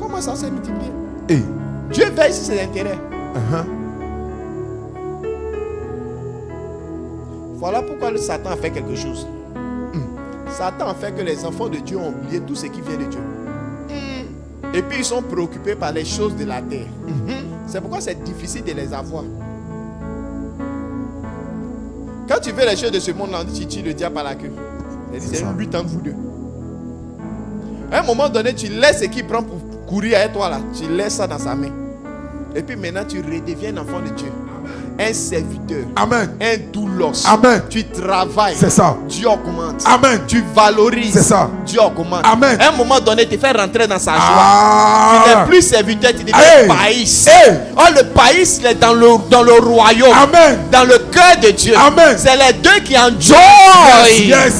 Comment ça s'est multiplié? Hey. Dieu veille sur ses intérêts. Voilà pourquoi le Satan a fait quelque chose. Satan a fait que les enfants de Dieu ont oublié tout ce qui vient de Dieu. Et puis ils sont préoccupés par les choses de la terre. C'est pourquoi c'est difficile de les avoir. Quand tu veux les choses de ce monde, tu tires le diable à la queue. C'est une lutte entre vous deux. À un moment donné, tu laisses ce qu'il prend pour courir avec toi là. Tu laisses ça dans sa main. Et puis maintenant, tu redeviens un enfant de Dieu. Un serviteur. Amen. Un doulos. Amen. Tu travailles. C'est ça. Dieu augmente. Amen. Tu valorises. C'est ça. Dieu augmente. Amen. À un moment donné, tu fais rentrer dans sa joie. Tu n'es plus serviteur, tu deviens païs. Oh, le païs, il est dans le royaume. Amen. Dans le cœur de Dieu. Amen. C'est les deux qui enjoy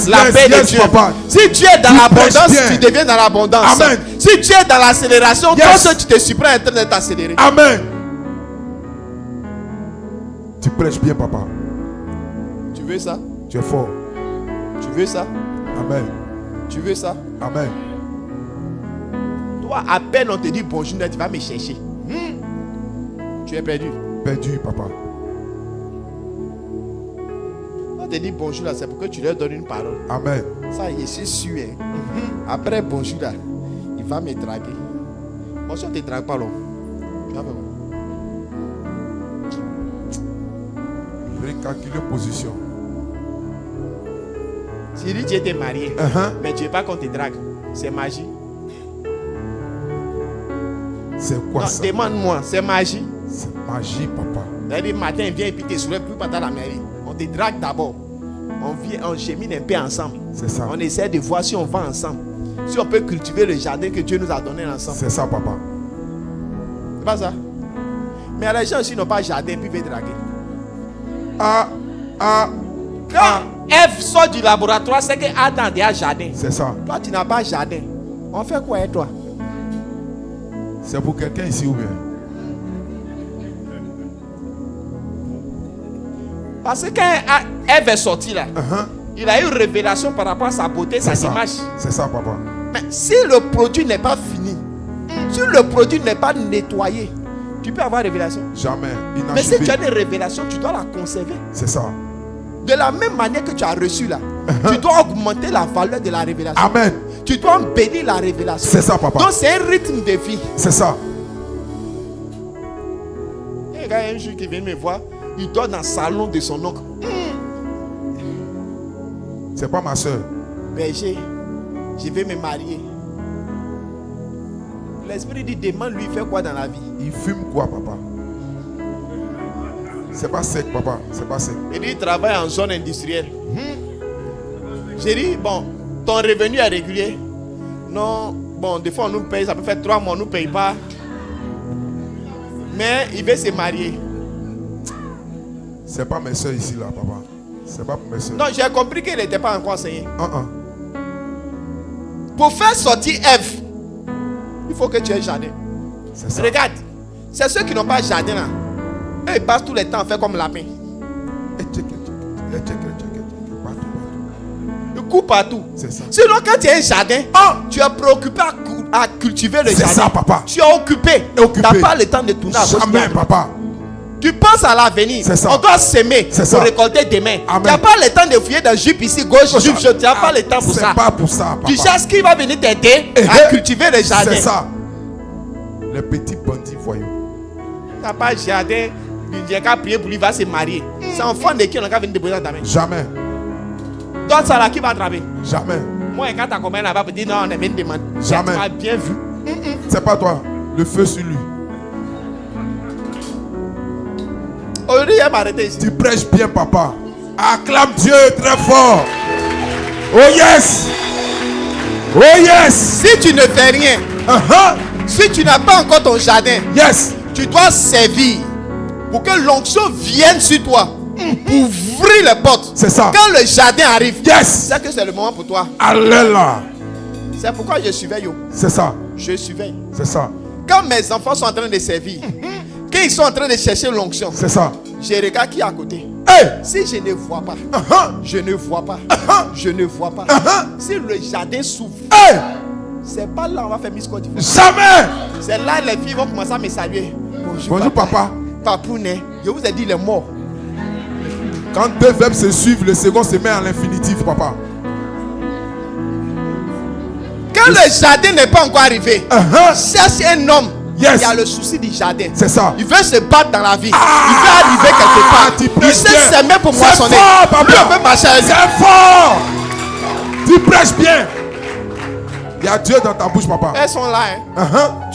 la paix de Dieu. Papa. Si tu es dans l'abondance, tu deviens dans l'abondance. Amen. Si tu es dans l'accélération, toi seul, tu te surprends en train de t'accélérer. Amen. Tu prêches bien, papa. Tu veux ça? Tu es fort. Tu veux ça? Amen. Tu veux ça? Amen. Toi, à peine on te dit bonjour, tu vas me chercher. Tu es perdu. Perdu, papa. On te dit bonjour là, c'est pour que tu leur donnes une parole. Amen. Ça, je suis sûr. Après bonjour là, il va me draguer. Bon, si on ne te drague pas, là, tu vas faire quoi? Calculer position. Si tu étais marié, mais tu ne veux pas qu'on te drague, c'est magie. C'est quoi non, ça? Demande-moi, c'est magie. C'est magie, papa. C'est-à-dire, matin, il vient et puis tu ne soulèves plus pas dans la mairie. On te drague d'abord. On chemine un peu ensemble. C'est ça. On essaie de voir si on va ensemble. Si on peut cultiver le jardin que Dieu nous a donné ensemble. C'est ça, papa. C'est pas ça? Mais les gens aussi n'ont pas de jardin puis ils veulent draguer. Quand Ève sort du laboratoire, c'est que Adam a un jardin. C'est ça. Toi, tu n'as pas de jardin. On fait quoi avec toi? C'est pour quelqu'un ici ou bien? Parce que quand Ève est sortie là, il a eu une révélation par rapport à sa beauté, sa image. C'est ça, papa. Mais si le produit n'est pas fini, si le produit n'est pas nettoyé, tu peux avoir révélation. Jamais. Mais si tu as des révélations, tu dois la conserver. C'est ça. De la même manière que tu as reçu là, tu dois augmenter la valeur de la révélation. Amen. Tu dois bénir la révélation. C'est ça, papa. Donc c'est un rythme de vie. C'est ça. Il y a un gars un jour qui vient me voir, il dort dans le salon de son oncle. C'est pas ma soeur. Berger, je vais me marier. L'esprit dit, demande lui fait quoi dans la vie? Il fume quoi, papa? C'est pas sec, papa. C'est pas sec. Il dit, il travaille en zone industrielle. J'ai dit, bon, ton revenu est régulier? Non, bon, des fois on nous paye, ça peut faire 3 mois, on ne nous paye pas. Mais il veut se marier. C'est pas mes soeurs ici, là, papa. C'est pas pour mes soeurs. Non, j'ai compris qu'il n'était pas encore enseigné. Pour faire sortir Ève, il faut que tu aies un jardin. C'est ça. Regarde, c'est ceux qui n'ont pas de jardin là. Eux, ils passent tout le temps à faire comme lapin. Ils courent partout. C'est ça. Sinon, quand tu as un jardin, tu es préoccupé à cultiver le jardin. C'est ça, papa. Tu es occupé. Tu n'as pas le temps de tourner à gauche. Jamais, papa. Tu penses à l'avenir. On doit s'aimer pour récolter demain. Tu n'as pas le temps de fouiller dans jupe ici, gauche, jupe. Tu n'as pas le temps pour ça. C'est pas pour ça, papa. Tu cherches qui va venir t'aider à cultiver le jardin. C'est ça. Les petits bandits voyous. Tu n'as pas de jardin. Il n'y a qu'à prier pour lui, il va se marier. C'est un enfant de qui on a qu'à venir déposer dans ta main. Jamais. Toi, ça là, qui va attraper? Jamais. Moi, quand tu as combien là-bas, tu dis non, on est venu demander. Jamais. Tu m'as bien vu. C'est pas toi. Le feu sur lui. Aujourd'hui, il va m'arrêter ici. Tu prêches bien, papa. Acclame Dieu très fort. Oh yes. Oh yes. Si tu ne fais rien, si tu n'as pas encore ton jardin, yes, tu dois servir pour que l'onction vienne sur toi. Pour ouvrir les portes. C'est ça. Quand le jardin arrive, yes, c'est que c'est le moment pour toi. Alléluia. C'est pourquoi je surveille. C'est ça. Je surveille. C'est ça. Quand mes enfants sont en train de servir, quand ils sont en train de chercher l'onction, C'est ça. je regarde qui est à côté. Hey! Si je ne vois pas, je ne vois pas, je ne vois pas. Si le jardin s'ouvre, Hey! c'est pas là on va faire Miss Côte d'Ivoire. Jamais! C'est là les filles vont commencer à me saluer. Bonjour papa. Papounet, je vous ai dit, il est mort. Quand deux verbes se suivent, le second se met à l'infinitif, papa. Quand le jardin n'est pas encore arrivé, cherche un homme. Yes. Il y a le souci du jardin. C'est ça. Il veut se battre dans la vie. Il veut arriver quelque part. tu Il prêches sait bien. s'aimer pour C'est moissonner. fort, papa. Lui, on peut marcher avec lui. C'est fort! Tu prêches bien. Il y a Dieu dans ta bouche, papa. Elles sont là.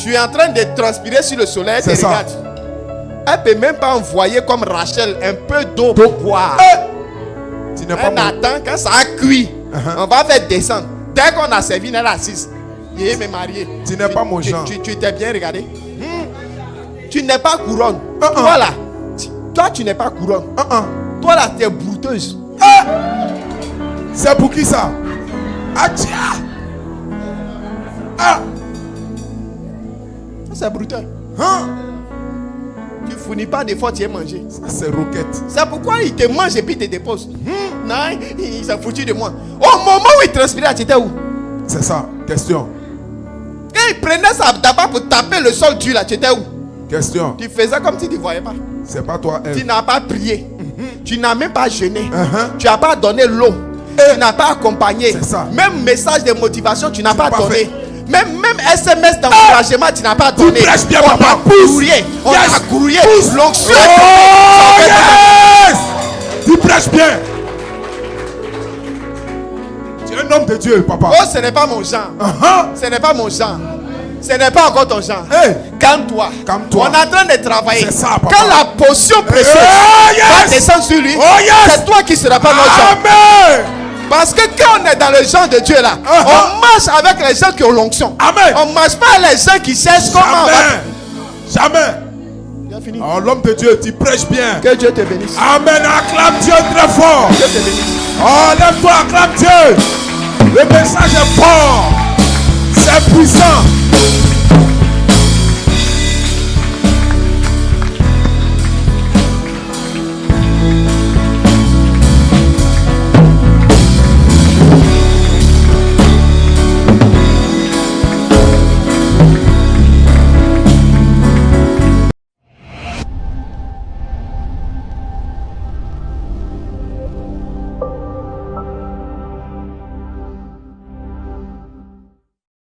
Tu es en train de transpirer sur le soleil. C'est Elle te ça. regarde. Elle ne peut même pas envoyer comme Rachel un peu d'eau pour boire. Tu n'es pas Elle mon... attend quand ça a cuit. On va faire descendre. Dès qu'on a servi, elle est assise. Il est marié. Tu n'es pas mon genre. Tu t'es bien regardé. Tu n'es pas couronne. Toi là, toi tu n'es pas couronne. Toi là, tu es brouteuse. C'est pour qui ça? Ah tiens! Ah! Ça, c'est brouteux. Hein? Tu fournis pas d'efforts, tu es mangé. Ça, c'est roquette. C'est pourquoi il te mange et puis il te dépose. Non, il s'est foutu de moi. Au moment où il transpirait, tu étais où? C'est ça. Question. Quand il prenait sa tabac pour taper le sol dur là, tu étais où? Question. Tu faisais comme si tu ne voyais pas. C'est pas toi, Tu elle. n'as pas prié. Tu n'as même pas jeûné. Tu n'as pas donné l'eau. Tu n'as pas accompagné. C'est ça. Même message de motivation, tu n'as pas pas donné. fait. Même SMS d'encouragement, tu n'as pas donné. prêches bien, on papa. a Pousse. courrier. On Yes. a courrier. Pousse. L'onction. Oh yes! Tu prêches bien. Tu es un homme de Dieu, papa. Oh, ce n'est pas mon genre. Ce n'est pas mon genre. Ce n'est pas encore ton genre. Hey. Calme-toi. Calme-toi. On est en train de travailler. C'est ça, papa. Quand la potion précieuse Oh, yes. va descendre sur lui, Oh, yes. c'est toi qui ne seras pas notre genre. Amen. Parce que quand on est dans le genre de Dieu là, on marche avec les gens qui ont l'onction. Amen. On ne marche pas avec les gens qui cherchent comment on va. Jamais. Jamais. Bien fini. Oh, l'homme de Dieu, tu prêches bien. Que Dieu te bénisse. Amen. Acclame Dieu très fort. Dieu te bénisse. Oh, lève-toi, acclame Dieu. Le message est fort. C'est puissant.